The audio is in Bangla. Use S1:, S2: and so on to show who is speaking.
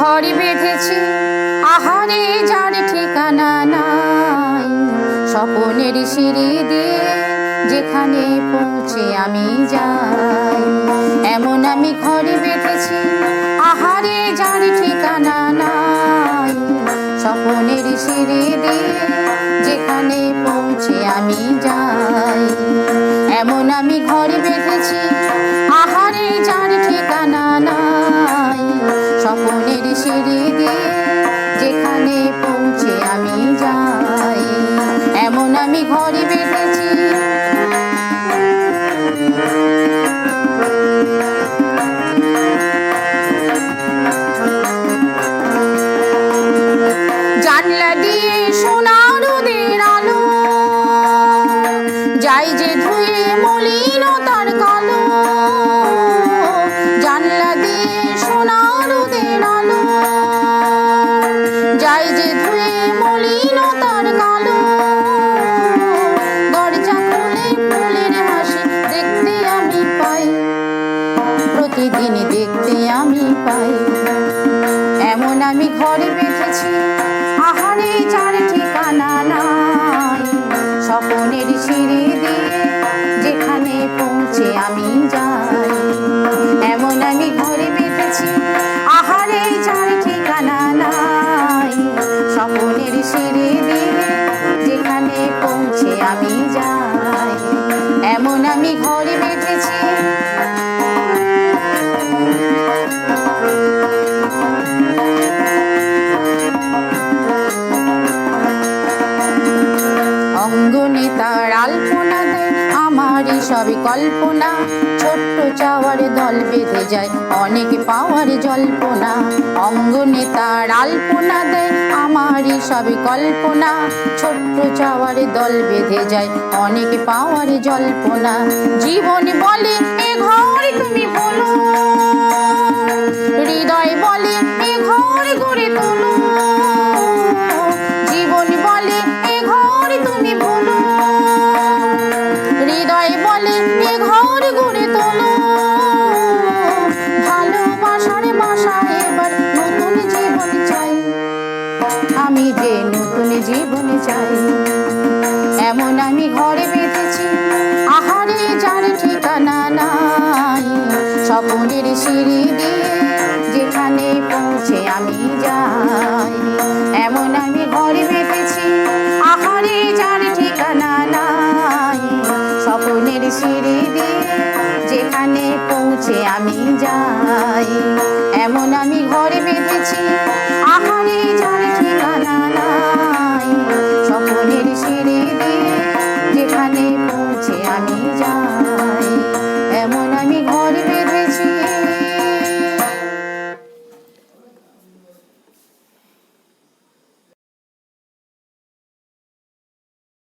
S1: ঘর বেঁধেছি আহারে যার ঠিকানা নাই, স্বপনের সিঁড়ি দিয়ে যেখানে পৌঁছে আমি যাই। এমন আমি ঘর বেঁধেছি আহারে যার ঠিকানা নাই, স্বপনের সিঁড়ি দিয়ে যেখানে পৌঁছে আমি যাই। এমন আমি ঘর বেঁধেছি আহারে যার ঠিকানা নাই, স্বপনের সিঁড়ি দিয়ে যেখানে পৌঁছে আমি যাই। এমন আমি ঘর বেঁধেছি। জানলা দিয়ে সোনার রোদের আলো যাই যে ধুয়ে মলিনতার কালো, জানলা দিয়ে সোনার রোদের আলো যাই যে ধুয়ে মলিনতার কালো। দরজা খুলে ফুলের হাসি দেখতে আমি পাই, প্রতিদিন দেখতে আমি পাই। এমন আমি ঘরে বেঁধেছি আহারে যার ঠিকানা নাই, স্বপনের সিঁড়ি দিয়ে যেখানে পৌঁছে আমি যাই। এমন আমি ঘরে বেঁধেছি আহারে যার ঠিকানা নাই, স্বপনের সিঁড়ি দিয়ে যেখানে পৌঁছে আমি যাই। এমন আমি ঘরে বেঁধেছি। অঙ্গনে তার আলপনা দেয় আমারই সবই কল্পনা, ছোট্ট চাওয়ার দল বেঁধে যায় অনেক পাওয়ার জল্পনা। অঙ্গনে তার আলপনা দেয় আমারই সবই কল্পনা, ছোট্ট চাওয়ার দল বেঁধে যায় অনেক পাওয়ার জল্পনা। জীবন বলে এ ঘর তুমি বলো, হৃদয় বলে এ ঘর গড়ে তোলো। জীবন বলে এ ঘর তুমি বলো, হৃদয় বলে এ ঘর গড়ে তোলো। ভালোবাসার বাসা এবার নতুন জীবন চাই, আমি যে নতুন জীবন চাই। এমন আমি ঘরে বেঁধেছি আহারে যার ঠিকানা নাই, স্বপনের সিঁড়ি দিয়ে যেখানে পৌঁছে আমি যাই। এমন আমি ঘরে বেঁধেছি আহারে যার ঠিকানা নাই, স্বপনের সিঁড়ি দিয়ে যেখানে পৌঁছে আমি যাই। এমন আমি ঘরে বেঁধেছি